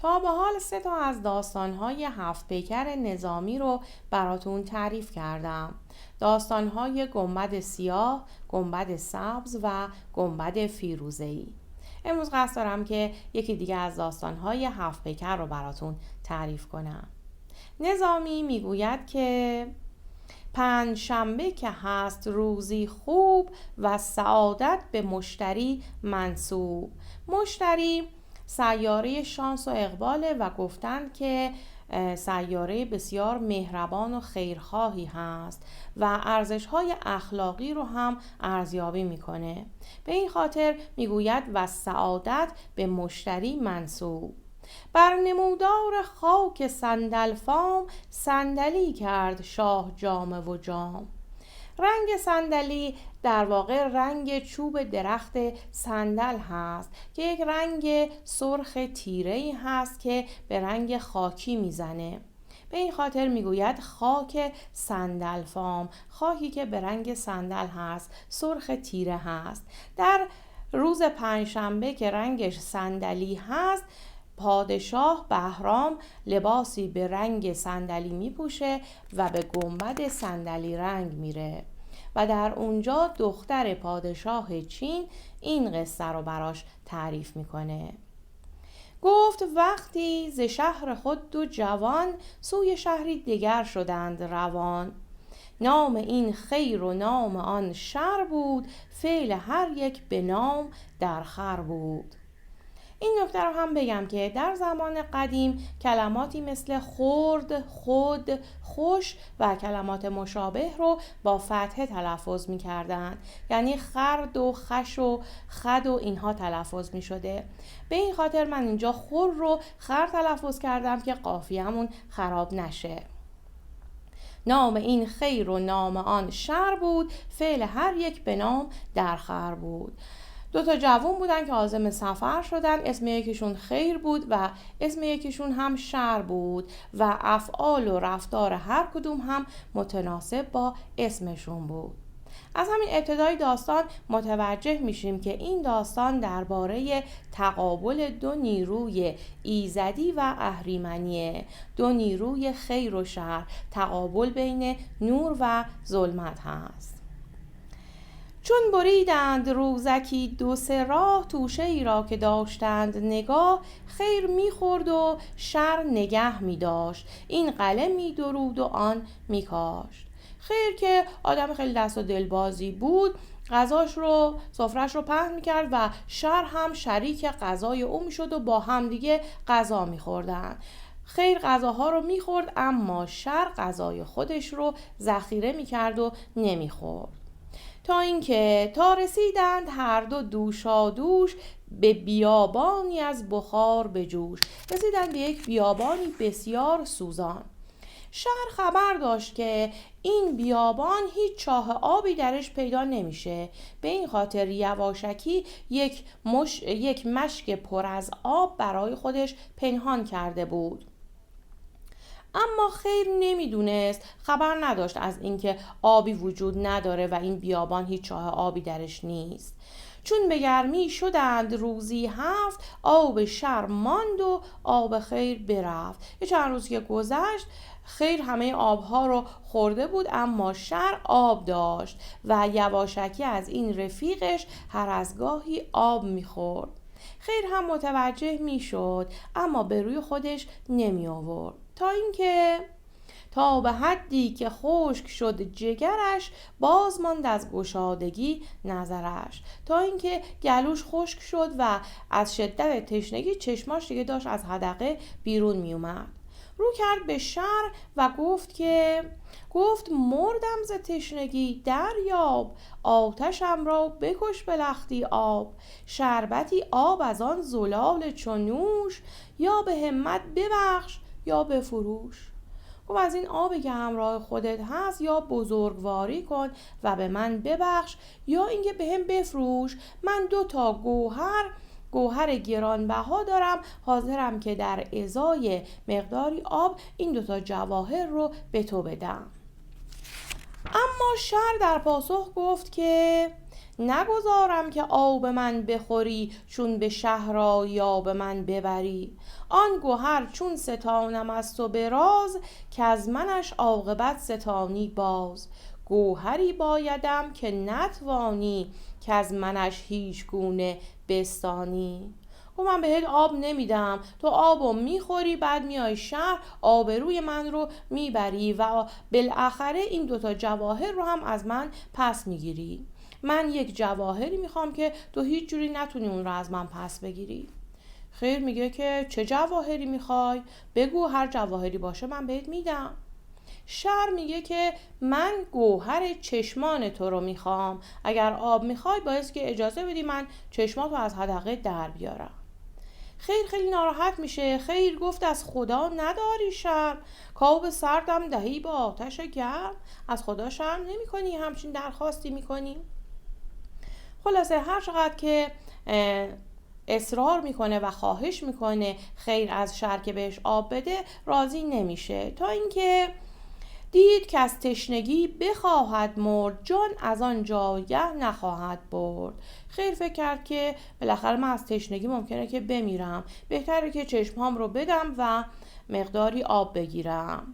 تا به حال 3 تا از داستان‌های 7 پیکر نظامی رو براتون تعریف کردم. داستان‌های گنبد سیاه، گنبد سبز و گنبد فیروزه‌ای. امروز قصد دارم که یکی دیگه از داستان‌های 7 پیکر رو براتون تعریف کنم. نظامی میگوید که پنجشنبه که هست روزی خوب و سعادت به مشتری منسوب. مشتری سیاره شانس و اقباله و گفتند که سیاره بسیار مهربان و خیرخواهی هست و ارزش‌های اخلاقی رو هم ارزیابی میکنه. به این خاطر میگوید و سعادت به مشتری منسوب. بر نمودار خاک صندل فام، صندلی کرد شاه جامه و جام. رنگ صندلی در واقع رنگ چوب درخت صندل هست که یک رنگ سرخ تیره‌ای هست که به رنگ خاکی میزنه. به این خاطر میگوید خاک صندل فام، خاکی که به رنگ صندل هست، سرخ تیره هست. در روز پنجشنبه که رنگش صندلی هست، پادشاه بهرام لباسی به رنگ صندلی میپوشه و به گنبد صندلی رنگ میره و در اونجا دختر پادشاه چین این قصه رو براش تعریف میکنه. گفت وقتی ز شهر خود دو جوان، سوی شهری دیگر شدند روان. نام این خیر و نام آن شر بود، فعل هر یک به نام در خور بود. این نکته رو هم بگم که در زمان قدیم کلماتی مثل خرد، خود، خوش و کلمات مشابه رو با فتحه تلفظ می کردن. یعنی خرد و خش و خد و اینها تلفظ می شده. به این خاطر من اینجا خور رو خر تلفظ کردم که قافیه‌مون خراب نشه. نام این خیر و نام آن شر بود، فعل هر یک به نام در خور بود. 2 تا جوان بودن که عازم سفر شدن. اسم یکیشون خیر بود و اسم یکیشون هم شر بود و افعال و رفتار هر کدوم هم متناسب با اسمشون بود. از همین ابتدای داستان متوجه میشیم که این داستان درباره تقابل 2 نیروی ایزدی و اهریمنیه، 2 نیروی خیر و شر، تقابل بین نور و ظلمت هست. چون بریدند روزکی 2-3 راه، توشه ای را که داشتند نگاه، خیر میخورد و شر نگه میداشت، این قلم میدرود و آن میکاشت. خیر که آدم خیلی دست و دلبازی بود، غذاش رو، سفرش رو پهن میکرد و شر هم شریک غذای او میشد و با هم دیگه غذا میخوردن. خیر غذاها رو میخورد اما شر غذای خودش رو ذخیره میکرد و نمیخورد. تا اینکه تا رسیدند هر دو دوشادوش، به بیابانی از بخار به جوش. رسیدند به یک بیابانی بسیار سوزان. شهر خبر داشت که این بیابان هیچ چاه آبی درش پیدا نمیشه. به این خاطر یواشکی یک مشک پر از آب برای خودش پنهان کرده بود. اما خیر نمیدونست، خبر نداشت از اینکه آبی وجود نداره و این بیابان هیچ چاه آبی درش نیست. چون به گرمی شدند روزی 7، آب شر ماند و آب خیر برفت. یه چند روز که گذشت، خیر همه آبها رو خورده بود اما شر آب داشت و یواشکی از این رفیقش هر از گاهی آب میخورد. خیر هم متوجه میشد اما به روی خودش نمی آورد. تا اینکه تا به حدی که خشک شد جگرش، باز ماند از گشادگی نظرش. تا اینکه گلوش خشک شد و از شدت تشنگی چشماش دیگه داشت از حدقه بیرون می اومد. رو کرد به شر و گفت مردم ز تشنگی دریاب، آتشم را بکش به لختی آب. شربتی آب از آن زلال چون نوش، یا به همت ببخش یا بفروش. گفت از این آبی که همراه خودت هست یا بزرگواری کن و به من ببخش یا اینکه به هم بفروش. من 2 تا گوهر گرانبها دارم، حاضرم که در ازای مقداری آب این 2 تا جواهر رو به تو بدم. اما شر در پاسخ گفت که نگذارم که آب من بخوری، چون به شهر آیی یا به من ببری. آن گوهر چون ستانم از تو به راز، که از منش عاقبت ستانی باز. گوهری بایدم که نتوانی، که از منش هیچ گونه بستانی. و من بهت آب نمیدم، تو آبو میخوری، بعد میای شهر آبروی من رو میبری و بالاخره این دوتا جواهر رو هم از من پس میگیری. من یک جواهری میخوام که تو هیچ جوری نتونی اون رو از من پس بگیری. خیر میگه که چه جواهری میخوای؟ بگو، هر جواهری باشه من بهت میدم. شر میگه که من گوهر چشمان تو رو میخوام، اگر آب میخوای باید که اجازه بدی من چشماتو از حدقه در بیارم. خیر خیلی ناراحت میشه. خیر گفت از خدا نداری شرم، کآب سردم دهی با آتش گرم. از خدا شرم نمی کنی، همچین درخواستی میکنی؟ خلاصه هر چقدر که اصرار میکنه و خواهش میکنه خیر از شر که بهش آب بده، راضی نمیشه، تا اینکه دید که از تشنگی بخواهد مرد، جان از آن جایگه نخواهد برد. خیر فکر کرد که بالاخره من از تشنگی ممکنه که بمیرم، بهتره که چشمام رو بدم و مقداری آب بگیرم.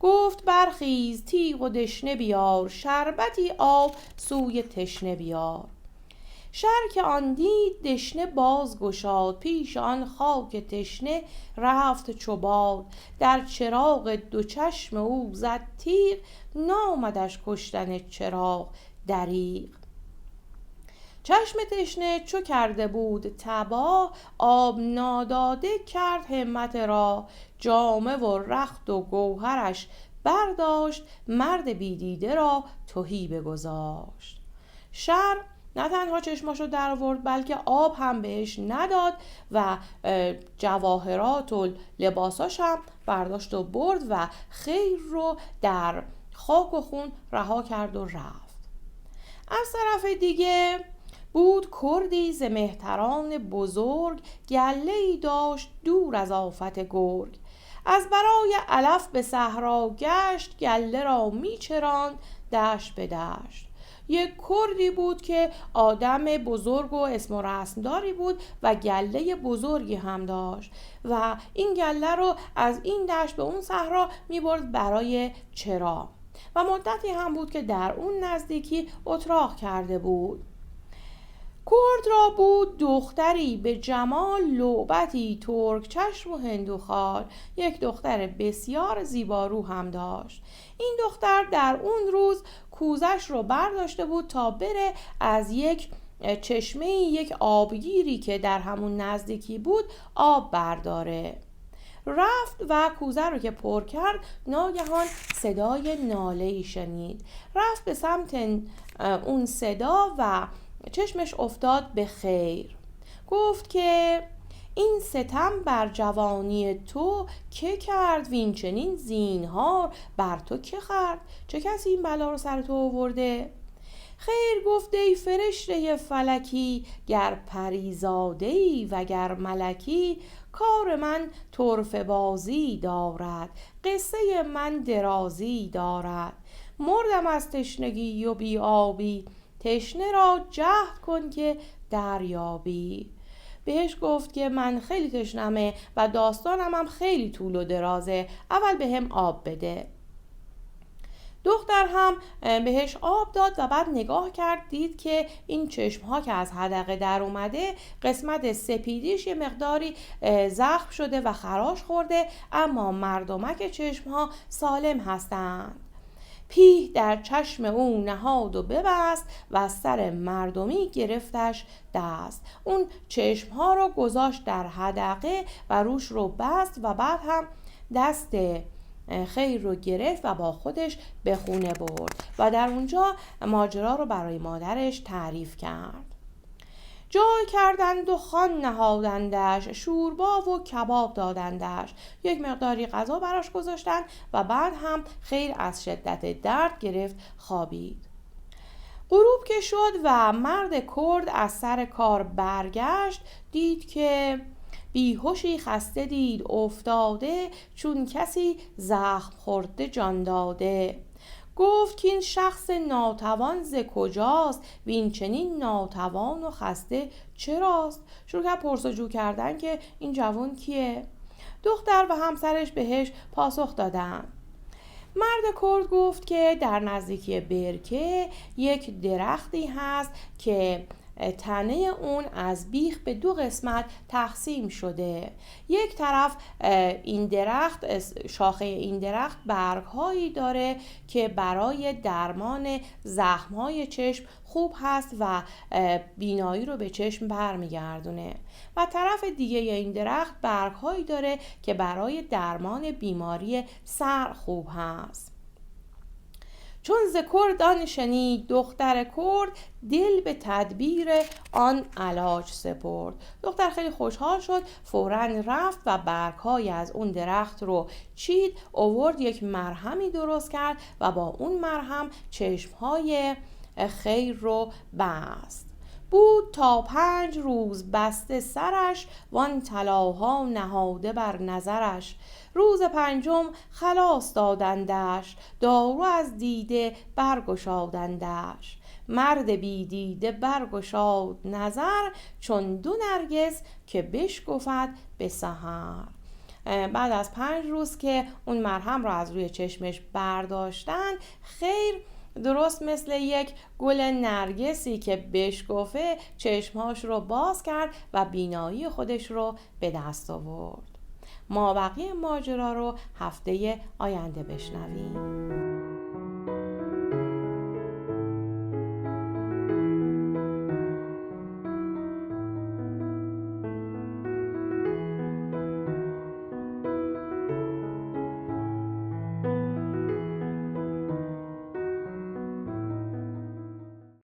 گفت برخیز تیغ و دشنه بیار، شربتی آب سوی تشنه بیار. شر که آن دید دشنه باز گشاد، پیش آن خاک تشنه رفت چو باد. در چراغ دو چشم او زد تیغ، نامدش کشتن چراغ دریغ. چشم تشنه چو کرده بود تباه، آب ناداده کرد همت را. جامه و رخت و گوهرش برداشت، مرد بیدیده را تهی بگذاشت. شر نه تنها چشماشو در آورد بلکه آب هم بهش نداد و جواهرات و لباساش هم برداشت و برد و خیر رو در خاک و خون رها کرد و رفت. از طرف دیگه بود کردی ز مهتران بزرگ، گله‌ای داشت دور از آفت گرگ. از برای علف به صحرا گشت، گله را میچراند دشت به دشت. یک کردی بود که آدم بزرگ و اسم و رسمداری بود و گله بزرگی هم داشت و این گله رو از این دشت به اون صحرا میبرد برای چرا، و مدتی هم بود که در اون نزدیکی اتراق کرده بود. کرد را بود دختری به جمال، لعبتی ترک چشم و هندوخال. یک دختر بسیار زیبارو هم داشت. این دختر در اون روز کوزش رو برداشته بود تا بره از یک چشمه، یک آبگیری که در همون نزدیکی بود آب برداره. رفت و کوزه رو که پر کرد، ناگهان صدای ناله‌ای شنید. رفت به سمت اون صدا و چشمش افتاد به خیر. گفت که این ستم بر جوانی تو که کرد، وین چنین زینهار بر تو که خورد؟ چه کسی این بلا رو سر تو آورده؟ خیر گفت ای فرشته فلکی، گر پریزاده‌ای و گر ملکی، کار من طرفه بازی دارد، قصه من درازی دارد. مردم از تشنگی و بی آبی، تشنه را جهد کن که دریابی. بهش گفت که من خیلی تشنمه و داستانم هم خیلی طول و درازه، اول به هم آب بده. دختر هم بهش آب داد و بعد نگاه کرد، دید که این چشمها که از حدقه در اومده قسمت سپیدیش یه مقداری زخم شده و خراش خورده، اما مردمک چشمها سالم هستند. پیه در چشم او نهاد و ببست، و از سر مردمی گرفتش دست. اون چشمها رو گذاشت در حدقه و روش رو بست و بعد هم دست خیر رو گرفت و با خودش به خونه برد و در اونجا ماجرا رو برای مادرش تعریف کرد. جای کردند و خوان نهادندش، شوربا و کباب دادندش. یک مقداری غذا براش گذاشتن و بعد هم خیر از شدت درد گرفت خوابید. غروب که شد و مرد کرد از سر کار برگشت، دید که بیهوشی خسته دید افتاده، چون کسی زخم خورده جان داده. گفت که این شخص ناتوان ز کجاست و این چنین ناتوان و خسته چراست. شروع کرد پرسجو کردن که این جوان کیه. دختر و همسرش بهش پاسخ دادن. مرد کرد گفت که در نزدیکی برکه یک درختی هست که تنه اون از بیخ به 2 قسمت تقسیم شده. یک طرف این درخت، شاخه این درخت برگ‌هایی داره که برای درمان زخم‌های چشم خوب هست و بینایی رو به چشم برمیگردونه و طرف دیگه این درخت برگ‌هایی داره که برای درمان بیماری سر خوب هست. چون ز کردان شنید دختر کرد، دل به تدبیر آن علاج سپرد. دختر خیلی خوشحال شد، فوراً رفت و برگ‌های از اون درخت رو چید، آورد یک مرهمی درست کرد و با اون مرهم چشم‌های خیر رو بست. بود تا 5 روز بسته سرش، وان طلاها نهاده بر نظرش. روز 5م خلاص دادندش، دارو از دیده برگشادندش. مرد بی دیده برگشاد نظر، چون 2 نرگس که بشکفد به سحر. بعد از 5 روز که اون مرهم رو از روی چشمش برداشتن، خیر درست مثل یک گل نرگسی که بشکفه چشمهاش رو باز کرد و بینایی خودش رو به دست آورد. ما بقیه ماجرا رو هفته آینده بشنویم.